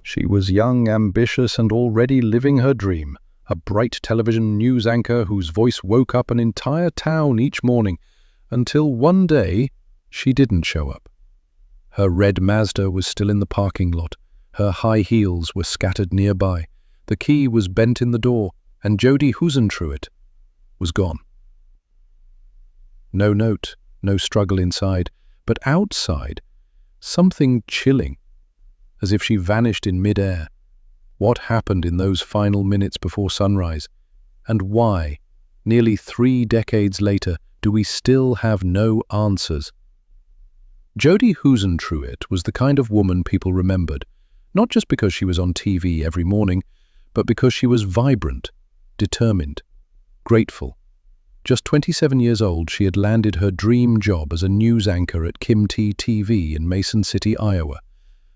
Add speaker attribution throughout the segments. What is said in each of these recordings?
Speaker 1: She was young, ambitious, and already living her dream, a bright television news anchor whose voice woke up an entire town each morning, until one day she didn't show up. Her red Mazda was still in the parking lot, her high heels were scattered nearby, the key was bent in the door, and Jodi Huisentruit was gone. No note, no struggle inside, but outside, something chilling, as if she vanished in mid-air. What happened in those final minutes before sunrise? And why, nearly 3 decades later, do we still have no answers? Jodi Huisentruit was the kind of woman people remembered, not just because she was on TV every morning, but because she was vibrant, determined, grateful. Just 27 years old, she had landed her dream job as a news anchor at Kim T TV in Mason City, Iowa,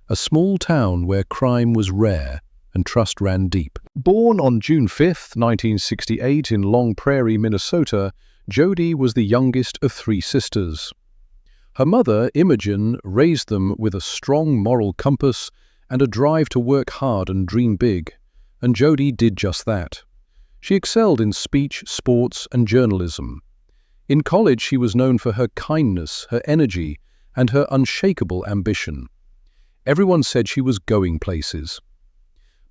Speaker 1: a small town where crime was rare and trust ran deep. Born on June 5, 1968 in Long Prairie, Minnesota, Jodi was the youngest of 3 sisters. Her mother, Imogen, raised them with a strong moral compass and a drive to work hard and dream big, and Jodi did just that. She excelled in speech, sports, and journalism. In college, she was known for her kindness, her energy, and her unshakable ambition. Everyone said she was going places.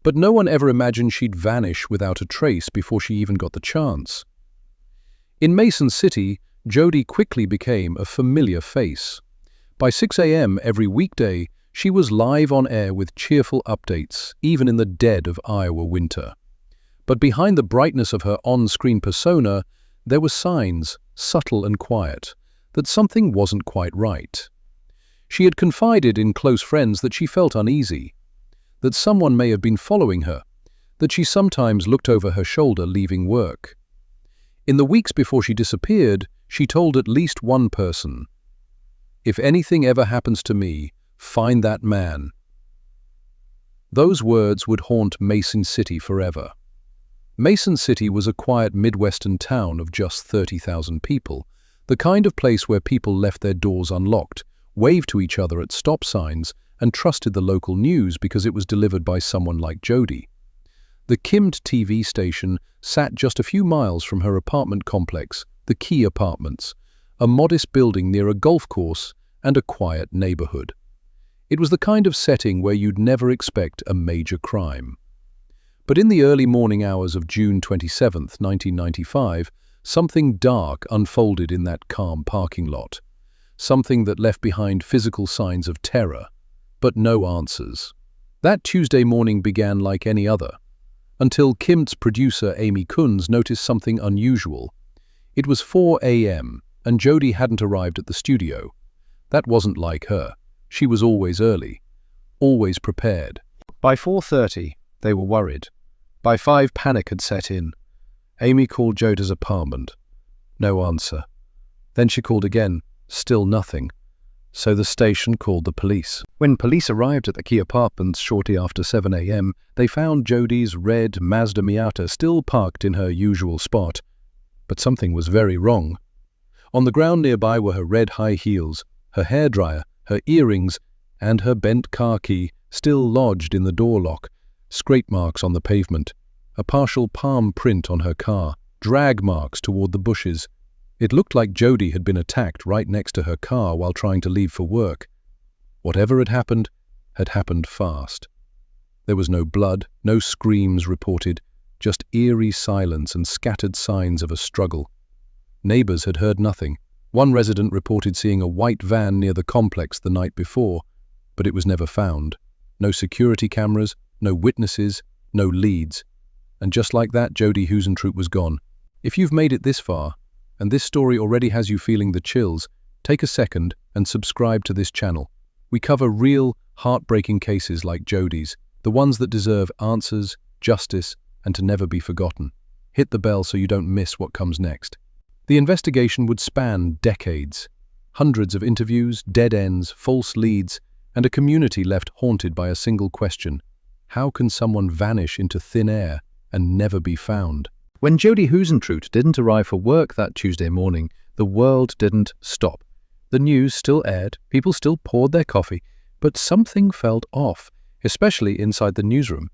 Speaker 1: But no one ever imagined she'd vanish without a trace before she even got the chance. In Mason City, Jodi quickly became a familiar face. By 6 a.m. every weekday, she was live on air with cheerful updates, even in the dead of Iowa winter. But behind the brightness of her on-screen persona, there were signs, subtle and quiet, that something wasn't quite right. She had confided in close friends that she felt uneasy, that someone may have been following her, that she sometimes looked over her shoulder leaving work. In the weeks before she disappeared, she told at least one person, "If anything ever happens to me, find that man." Those words would haunt Mason City forever. Mason City was a quiet Midwestern town of just 30,000 people, the kind of place where people left their doors unlocked, waved to each other at stop signs, and trusted the local news because it was delivered by someone like Jodi. The Kim TV station sat just a few miles from her apartment complex, the Key Apartments, a modest building near a golf course and a quiet neighborhood. It was the kind of setting where you'd never expect a major crime. But in the early morning hours of June 27, 1995, something dark unfolded in that calm parking lot. Something that left behind physical signs of terror, but no answers. That Tuesday morning began like any other, until Kim's producer Amy Kunz noticed something unusual. It was 4 a.m., and Jodi hadn't arrived at the studio. That wasn't like her. She was always early, always prepared. By 4:30, they were worried. By 5, panic had set in. Amy called Jodi's apartment. No answer. Then she called again. Still nothing. So the station called the police. When police arrived at the Key Apartments shortly after 7 a.m., they found Jodi's red Mazda Miata still parked in her usual spot. But something was very wrong. On the ground nearby were her red high heels, her hairdryer, her earrings, and her bent car key still lodged in the door lock, scrape marks on the pavement, a partial palm print on her car, drag marks toward the bushes. It looked like Jodi had been attacked right next to her car while trying to leave for work. Whatever had happened fast. There was no blood, no screams reported, just eerie silence and scattered signs of a struggle. Neighbors had heard nothing. One resident reported seeing a white van near the complex the night before, but it was never found. No security cameras, no witnesses, no leads. And just like that, Jodi Huisentruit was gone. If you've made it this far, and this story already has you feeling the chills, take a second and subscribe to this channel. We cover real, heartbreaking cases like Jodi's, the ones that deserve answers, justice, and to never be forgotten. Hit the bell so you don't miss what comes next. The investigation would span decades. Hundreds of interviews, dead ends, false leads, and a community left haunted by a single question. How can someone vanish into thin air and never be found? When Jodi Huisentruit didn't arrive for work that Tuesday morning, the world didn't stop. The news still aired, people still poured their coffee, but something felt off. especially inside the newsroom.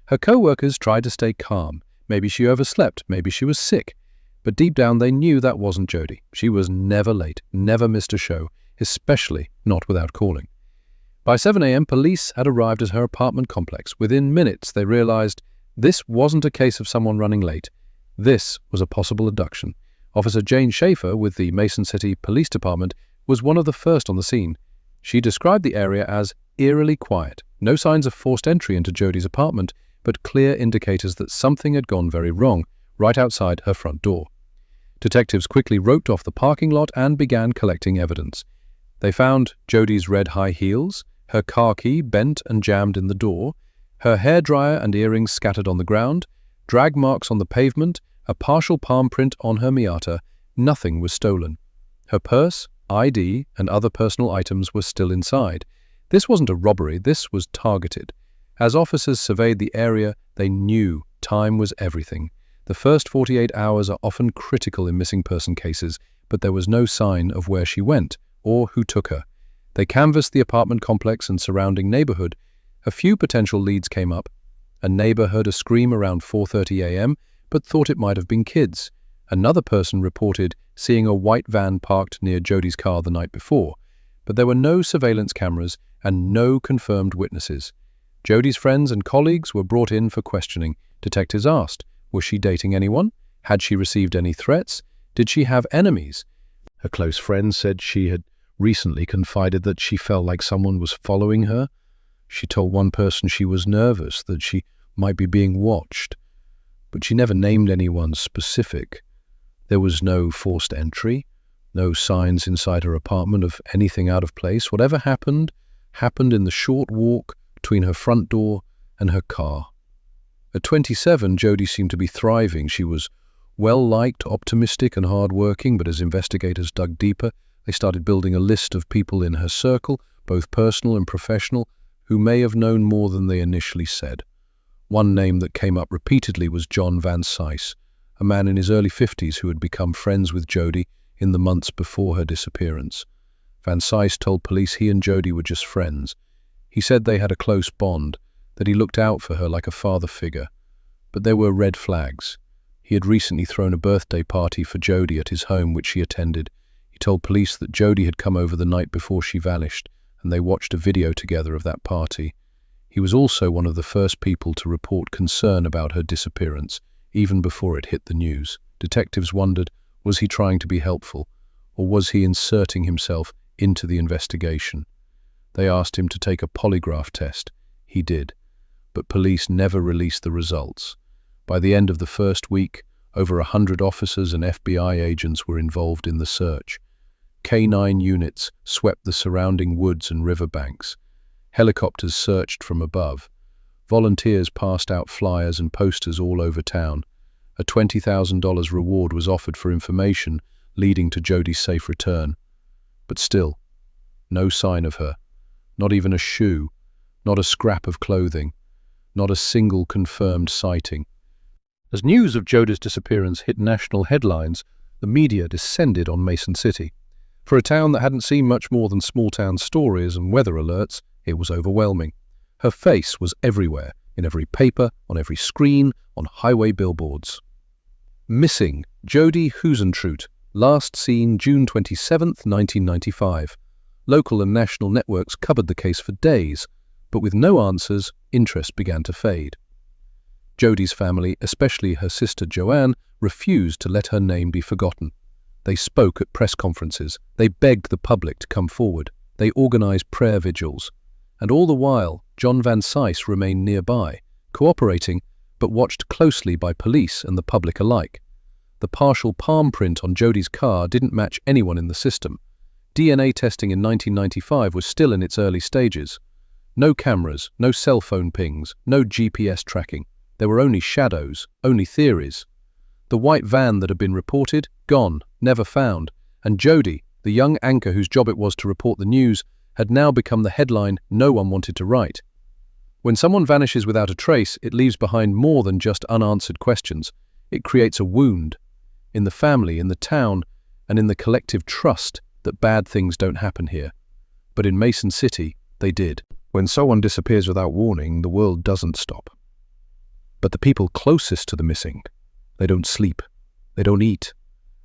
Speaker 1: Her co-workers tried to stay calm. Maybe she overslept, maybe she was sick. But deep down they knew that wasn't Jodi. She was never late, never missed a show, especially not without calling. By 7 a.m, police had arrived at her apartment complex. Within minutes, they realized this wasn't a case of someone running late. This was a possible abduction. Officer Jane Schaefer with the Mason City Police Department was one of the first on the scene. She described the area as eerily quiet. No signs of forced entry into Jodi's apartment, but clear indicators that something had gone very wrong right outside her front door. Detectives quickly roped off the parking lot and began collecting evidence. They found Jodi's red high heels, her car key bent and jammed in the door, her hairdryer and earrings scattered on the ground, drag marks on the pavement, a partial palm print on her Miata. Nothing was stolen. Her purse, ID, and other personal items were still inside. This wasn't a robbery, this was targeted. As officers surveyed the area, they knew time was everything. The first 48 hours are often critical in missing person cases, but there was no sign of where she went or who took her. They canvassed the apartment complex and surrounding neighborhood. A few potential leads came up. A neighbor heard a scream around 4:30 a.m., but thought it might have been kids. Another person reported seeing a white van parked near Jodi's car the night before, but there were no surveillance cameras and no confirmed witnesses. Jodi's friends and colleagues were brought in for questioning. Detectives asked, was she dating anyone? Had she received any threats? Did she have enemies? Her close friends said she had recently confided that she felt like someone was following her. She told one person she was nervous, that she might be being watched, but she never named anyone specific. There was no forced entry, no signs inside her apartment of anything out of place. Whatever happened, happened in the short walk between her front door and her car. At 27, Jodi seemed to be thriving. She was well-liked, optimistic and hard-working, but as investigators dug deeper, they started building a list of people in her circle, both personal and professional, who may have known more than they initially said. One name that came up repeatedly was John Vansice, a man in his early 50s who had become friends with Jodi in the months before her disappearance. Vansice told police he and Jodi were just friends. He said they had a close bond, that he looked out for her like a father figure. But there were red flags. He had recently thrown a birthday party for Jodi at his home, which she attended. He told police that Jodi had come over the night before she vanished, and they watched a video together of that party. He was also one of the first people to report concern about her disappearance, even before it hit the news. Detectives wondered, was he trying to be helpful, or was he inserting himself into the investigation? They asked him to take a polygraph test. He did, but police never released the results. By the end of the first week, over 100 officers and FBI agents were involved in the search. K-9 units swept the surrounding woods and riverbanks. Helicopters searched from above. Volunteers passed out flyers and posters all over town. A $20,000 reward was offered for information leading to Jodi's safe return. But still, no sign of her. Not even a shoe, not a scrap of clothing, not a single confirmed sighting. As news of Jodi's disappearance hit national headlines, the media descended on Mason City. For a town that hadn't seen much more than small-town stories and weather alerts, it was overwhelming. Her face was everywhere, in every paper, on every screen, on highway billboards. Missing, Jodi Huisentruit, last seen June 27, 1995. Local and national networks covered the case for days, but with no answers, interest began to fade. Jodi's family, especially her sister Joanne, refused to let her name be forgotten. They spoke at press conferences. They begged the public to come forward. They organized prayer vigils. And all the while, John Vansice remained nearby, cooperating, but watched closely by police and the public alike. The partial palm print on Jodi's car didn't match anyone in the system. DNA testing in 1995 was still in its early stages. No cameras, no cell phone pings, no GPS tracking. There were only shadows, only theories. The white van that had been reported, gone, never found, and Jodi, the young anchor whose job it was to report the news, had now become the headline no one wanted to write. When someone vanishes without a trace, it leaves behind more than just unanswered questions. It creates a wound in the family, in the town, and in the collective trust that bad things don't happen here. But in Mason City, they did. When someone disappears without warning, the world doesn't stop. But the people closest to the missing, they don't sleep, they don't eat.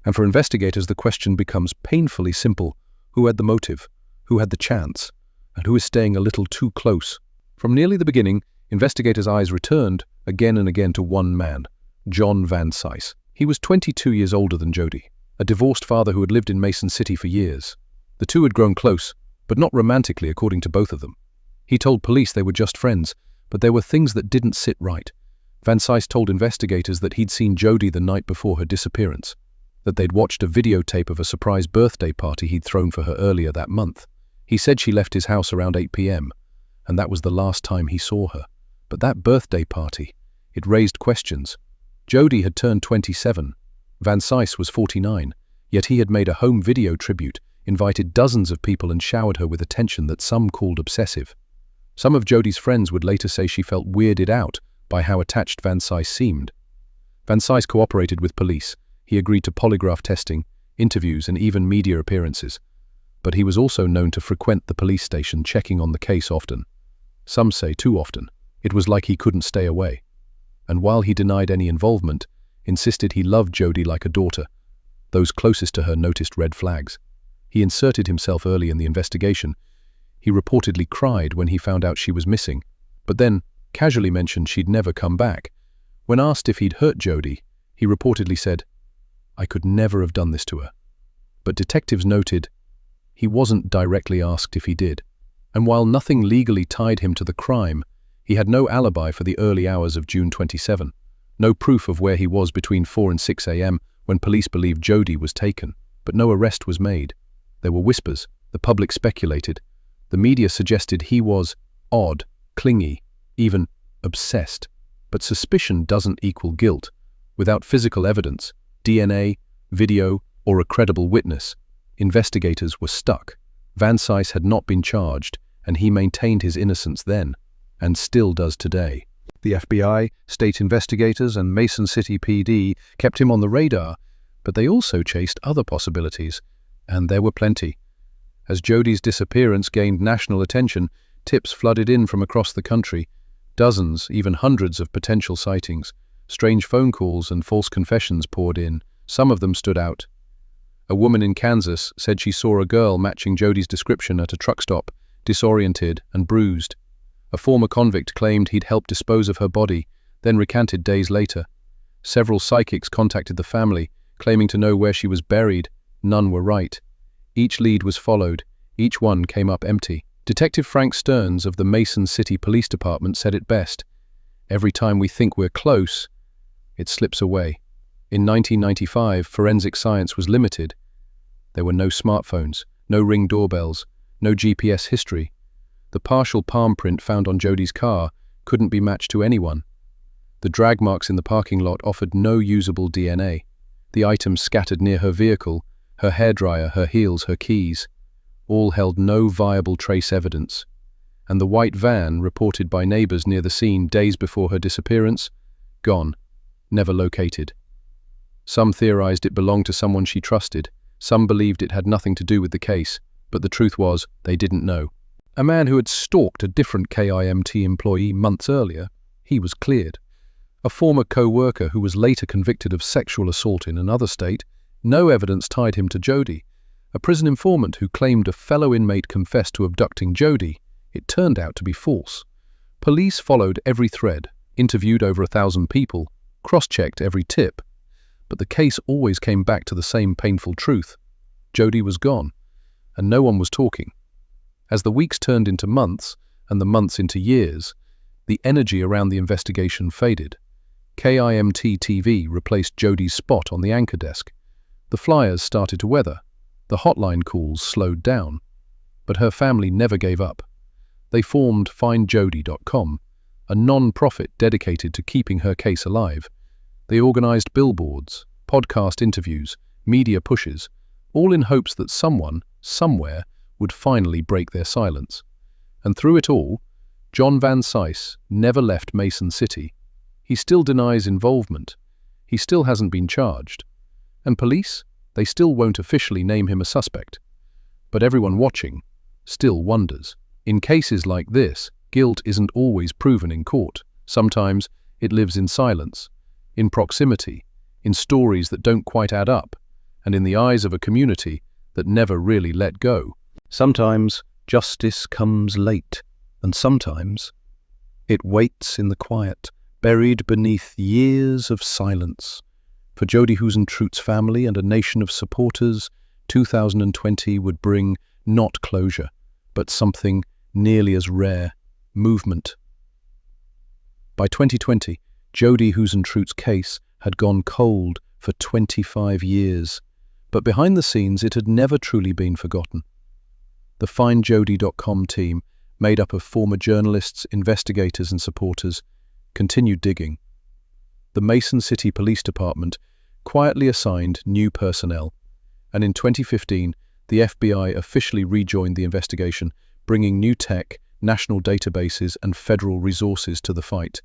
Speaker 1: And for investigators, the question becomes painfully simple. Who had the motive? Who had the chance? And who is staying a little too close? From nearly the beginning, investigators' eyes returned again and again to one man, John Vansice. He was 22 years older than Jodi, a divorced father who had lived in Mason City for years. The two had grown close, but not romantically according to both of them. He told police they were just friends, but there were things that didn't sit right. Vansice told investigators that he'd seen Jodi the night before her disappearance, that they'd watched a videotape of a surprise birthday party he'd thrown for her earlier that month. He said she left his house around 8 p.m, and that was the last time he saw her. But that birthday party, it raised questions. Jodi had turned 27. Vansice was 49, yet he had made a home video tribute, invited dozens of people and showered her with attention that some called obsessive. Some of Jodi's friends would later say she felt weirded out by how attached Vansice seemed. Vansice cooperated with police. He agreed to polygraph testing, interviews, and even media appearances. But he was also known to frequent the police station, checking on the case often. Some say too often. It was like he couldn't stay away. And while he denied any involvement, insisted he loved Jodi like a daughter, those closest to her noticed red flags. He inserted himself early in the investigation. He reportedly cried when he found out she was missing, but then casually mentioned she'd never come back. When asked if he'd hurt Jodi, he reportedly said, "I could never have done this to her." But detectives noted he wasn't directly asked if he did. And while nothing legally tied him to the crime, he had no alibi for the early hours of June 27, no proof of where he was between 4 and 6 a.m. when police believed Jodi was taken, but no arrest was made. There were whispers, the public speculated. The media suggested he was odd, clingy, even obsessed. But suspicion doesn't equal guilt. Without physical evidence, DNA, video, or a credible witness, investigators were stuck. Vansice had not been charged, and he maintained his innocence then, and still does today. The FBI, state investigators, and Mason City PD kept him on the radar, but they also chased other possibilities, and there were plenty. As Jodi's disappearance gained national attention, tips flooded in from across the country. Dozens, even hundreds of potential sightings. Strange phone calls and false confessions poured in. Some of them stood out. A woman in Kansas said she saw a girl matching Jodi's description at a truck stop, disoriented and bruised. A former convict claimed he'd helped dispose of her body, then recanted days later. Several psychics contacted the family, claiming to know where she was buried. None were right. Each lead was followed. Each one came up empty. Detective Frank Stearns of the Mason City Police Department said it best. Every time we think we're close, it slips away. In 1995, forensic science was limited. There were no smartphones, no Ring doorbells, no GPS history. The partial palm print found on Jodi's car couldn't be matched to anyone. The drag marks in the parking lot offered no usable DNA. The items scattered near her vehicle, her hairdryer, her heels, her keys, all held no viable trace evidence. And the white van, reported by neighbors near the scene days before her disappearance, gone, never located. Some theorized it belonged to someone she trusted. Some believed it had nothing to do with the case, but the truth was, they didn't know. A man who had stalked a different KIMT employee months earlier, he was cleared. A former co-worker who was later convicted of sexual assault in another state, no evidence tied him to Jodi. A prison informant who claimed a fellow inmate confessed to abducting Jodi. It turned out to be false. Police followed every thread, interviewed over 1,000 people, cross-checked every tip. But the case always came back to the same painful truth. Jodi was gone, and no one was talking. As the weeks turned into months, and the months into years, the energy around the investigation faded. KIMT TV replaced Jodi's spot on the anchor desk. The flyers started to weather. The hotline calls slowed down. But her family never gave up. They formed FindJodi.com, a non-profit dedicated to keeping her case alive. They organized billboards, podcast interviews, media pushes, all in hopes that someone, somewhere, would finally break their silence. And through it all, John Vansice never left Mason City. He still denies involvement. He still hasn't been charged. And police? They still won't officially name him a suspect. But everyone watching still wonders. In cases like this, guilt isn't always proven in court. Sometimes it lives in silence, in proximity, in stories that don't quite add up, and in the eyes of a community that never really let go. Sometimes justice comes late, and sometimes it waits in the quiet, buried beneath years of silence. For Jodi Huisentruit's family and a nation of supporters, 2020 would bring not closure, but something nearly as rare: movement. By 2020, Jodi Huisentruit's case had gone cold for 25 years, but behind the scenes it had never truly been forgotten. The FindJodi.com team, made up of former journalists, investigators and supporters, continued digging. The Mason City Police Department quietly assigned new personnel, and in 2015, the FBI officially rejoined the investigation, bringing new tech, national databases and federal resources to the fight.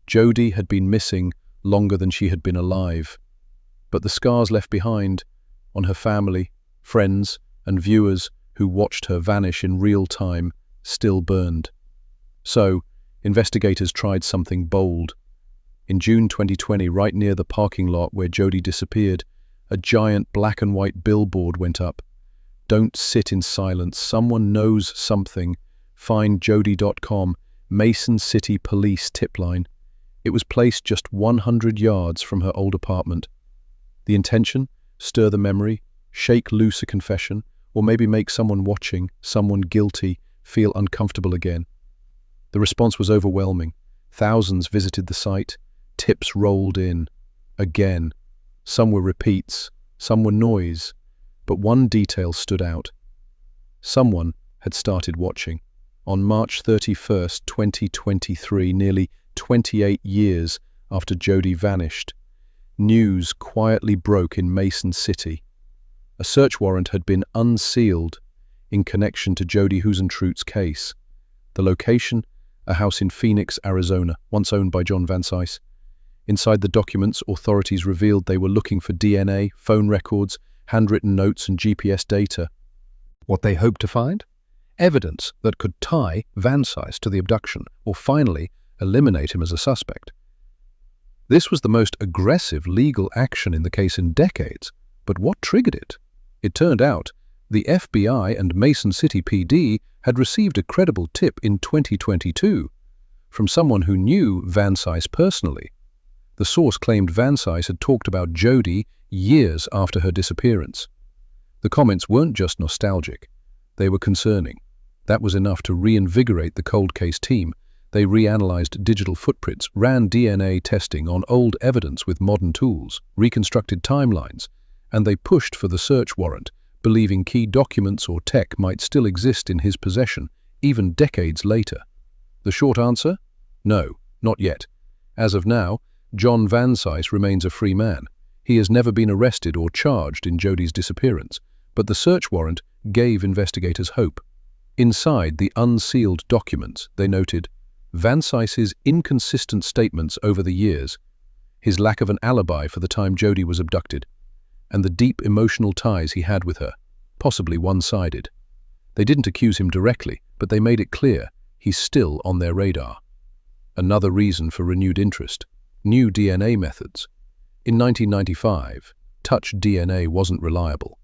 Speaker 1: Jodi had been missing longer than she had been alive, but the scars left behind on her family, friends and viewers who watched her vanish in real time still burned. So, investigators tried something bold. In June 2020, right near the parking lot where Jodi disappeared, a giant black and white billboard went up. "Don't sit in silence. Someone knows something. FindJodi.com, Mason City Police tip line." It was placed just 100 yards from her old apartment. The intention? Stir the memory, shake loose a confession, or maybe make someone watching, someone guilty, feel uncomfortable again. The response was overwhelming. Thousands visited the site. Tips rolled in. Again. Some were repeats, some were noise, but one detail stood out. Someone had started watching. On March 31st, 2023, nearly 28 years after Jodi vanished, news quietly broke in Mason City. A search warrant had been unsealed in connection to Jodi Huisentruit's case. The location? A house in Phoenix, Arizona, once owned by John Vansice. Inside the documents, authorities revealed they were looking for DNA, phone records, handwritten notes and GPS data. What they hoped to find? Evidence that could tie Vansice to the abduction, or finally eliminate him as a suspect. This was the most aggressive legal action in the case in decades, but what triggered it? It turned out the FBI and Mason City PD had received a credible tip in 2022 from someone who knew Vansice personally. The source claimed Vansice had talked about Jodi years after her disappearance. The comments weren't just nostalgic, they were concerning. That was enough to reinvigorate the cold case team. They reanalyzed digital footprints, ran DNA testing on old evidence with modern tools, reconstructed timelines, and they pushed for the search warrant, believing key documents or tech might still exist in his possession, even decades later. The short answer? No, not yet. As of now, John Vansice remains a free man. He has never been arrested or charged in Jodi's disappearance, but the search warrant gave investigators hope. Inside the unsealed documents, they noted Vansice's inconsistent statements over the years, his lack of an alibi for the time Jodi was abducted, and the deep emotional ties he had with her, possibly one-sided. They didn't accuse him directly, but they made it clear he's still on their radar. Another reason for renewed interest: new DNA methods. In 1995, touch DNA wasn't reliable,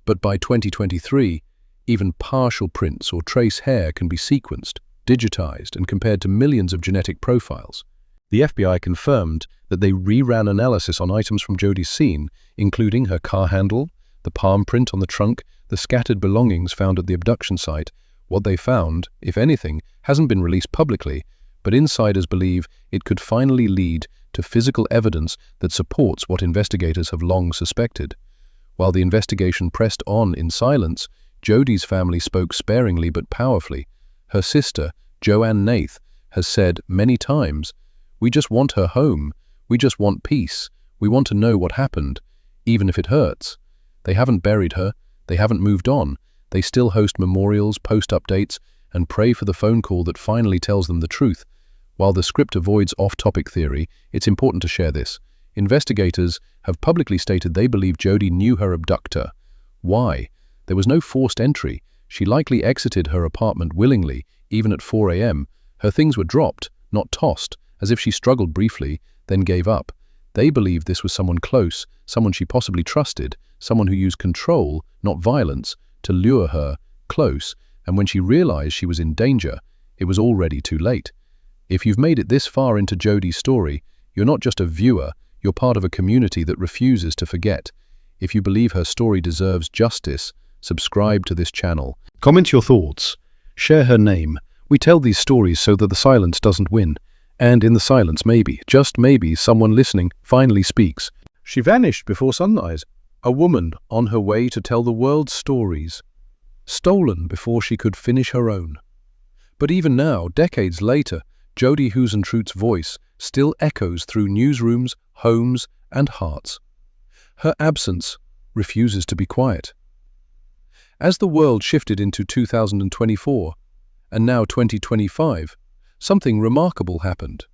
Speaker 1: but by 2023, even partial prints or trace hair can be sequenced, digitized, and compared to millions of genetic profiles. The FBI confirmed that they reran analysis on items from Jodi's scene, including her car handle, the palm print on the trunk, the scattered belongings found at the abduction site. What they found, if anything, hasn't been released publicly, but insiders believe it could finally lead to physical evidence that supports what investigators have long suspected. While the investigation pressed on in silence, Jodi's family spoke sparingly but powerfully. Her sister, Joanne Nath, has said many times, "We just want her home. We just want peace. We want to know what happened, even if it hurts." They haven't buried her. They haven't moved on. They still host memorials, post updates, and pray for the phone call that finally tells them the truth. While the script avoids off-topic theory, it's important to share this. Investigators have publicly stated they believe Jodi knew her abductor. Why? There was no forced entry. She likely exited her apartment willingly, Even at 4 a.m., her things were dropped, not tossed, as if she struggled briefly, then gave up. They believed this was someone close, someone she possibly trusted, someone who used control, not violence, to lure her close, and when she realized she was in danger, it was already too late. If you've made it this far into Jodi's story, you're not just a viewer, you're part of a community that refuses to forget. If you believe her story deserves justice, subscribe to this channel. Comment your thoughts. Share her name. We tell these stories so that the silence doesn't win. And in the silence, maybe, just maybe, someone listening finally speaks. She vanished before sunrise. A woman on her way to tell the world's stories. Stolen before she could finish her own. But even now, decades later, Jodi Huisentruit's voice still echoes through newsrooms, homes, and hearts. Her absence refuses to be quiet. As the world shifted into 2024, and now 2025, something remarkable happened.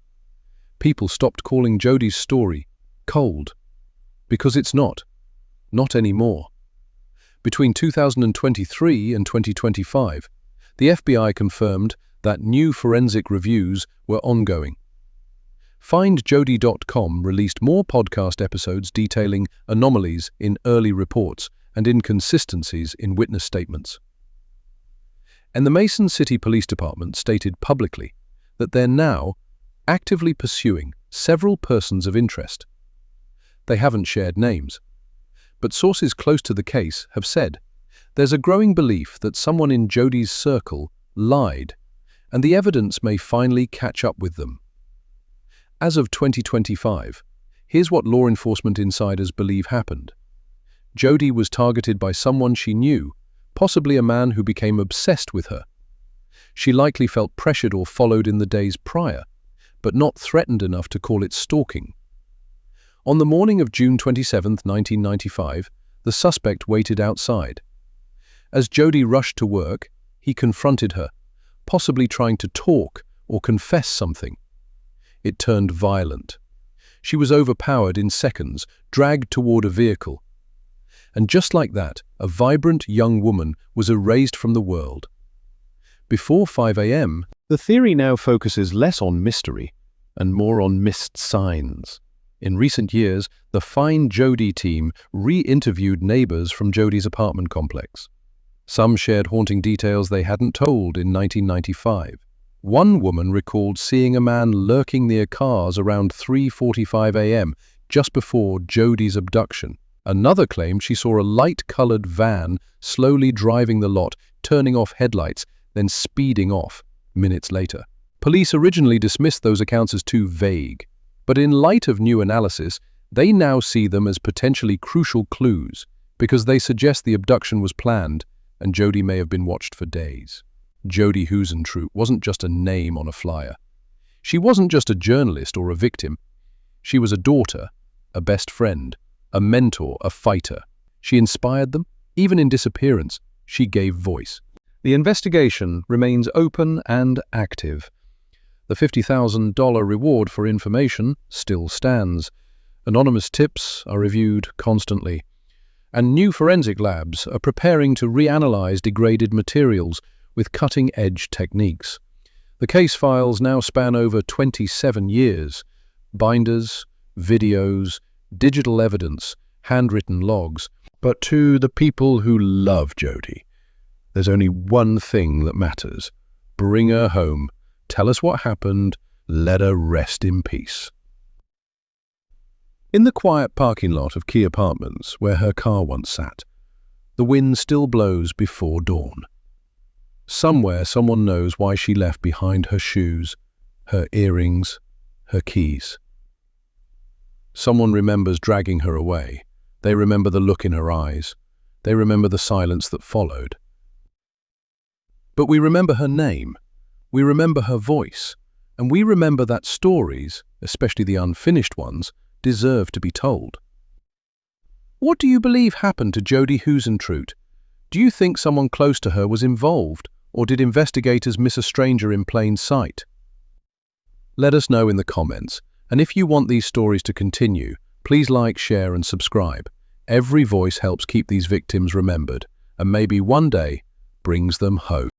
Speaker 1: People stopped calling Jodi's story cold, because it's not anymore. Between 2023 and 2025, the FBI confirmed that new forensic reviews were ongoing. FindJodi.com released more podcast episodes detailing anomalies in early reports and inconsistencies in witness statements. And the Mason City Police Department stated publicly that they're now actively pursuing several persons of interest. They haven't shared names, but sources close to the case have said there's a growing belief that someone in Jodi's circle lied, and the evidence may finally catch up with them. As of 2025, here's what law enforcement insiders believe happened. Jodi was targeted by someone she knew, possibly a man who became obsessed with her. She likely felt pressured or followed in the days prior, but not threatened enough to call it stalking. On the morning of June 27, 1995, the suspect waited outside. As Jodi rushed to work, he confronted her, possibly trying to talk or confess something. It turned violent. She was overpowered in seconds, dragged toward a vehicle. And just like that, a vibrant young woman was erased from the world. Before 5 a.m., the theory now focuses less on mystery and more on missed signs. In recent years, the Find Jodi team re-interviewed neighbors from Jodi's apartment complex. Some shared haunting details they hadn't told in 1995. One woman recalled seeing a man lurking near cars around 3:45 a.m., just before Jodi's abduction. Another claimed she saw a light-colored van slowly driving the lot, turning off headlights, then speeding off minutes later. Police originally dismissed those accounts as too vague, but in light of new analysis, they now see them as potentially crucial clues because they suggest the abduction was planned and Jodi may have been watched for days. Jodi Huisentruit wasn't just a name on a flyer. She wasn't just a journalist or a victim. She was a daughter, a best friend, a mentor, a fighter. She inspired them. Even in Disappearance, she gave voice. The investigation remains open and active. The $50,000 reward for information still stands. Anonymous tips are reviewed constantly. And new forensic labs are preparing to reanalyze degraded materials with cutting-edge techniques. The case files now span over 27 years. Binders, videos, digital evidence, handwritten logs. But to the people who love Jodi, there's only one thing that matters. Bring her home. Tell us what happened. Let her rest in peace. In the quiet parking lot of Key Apartments, where her car once sat, the wind still blows before dawn. Somewhere someone knows why she left behind her shoes, her earrings, her keys. Someone remembers dragging her away. They remember the look in her eyes. They remember the silence that followed. But we remember her name. We remember her voice. And we remember that stories, especially the unfinished ones, deserve to be told. What do you believe happened to Jodi Huisentruit? Do you think someone close to her was involved, or did investigators miss a stranger in plain sight? Let us know in the comments, and if you want these stories to continue, please like, share and subscribe. Every voice helps keep these victims remembered, and maybe one day brings them hope.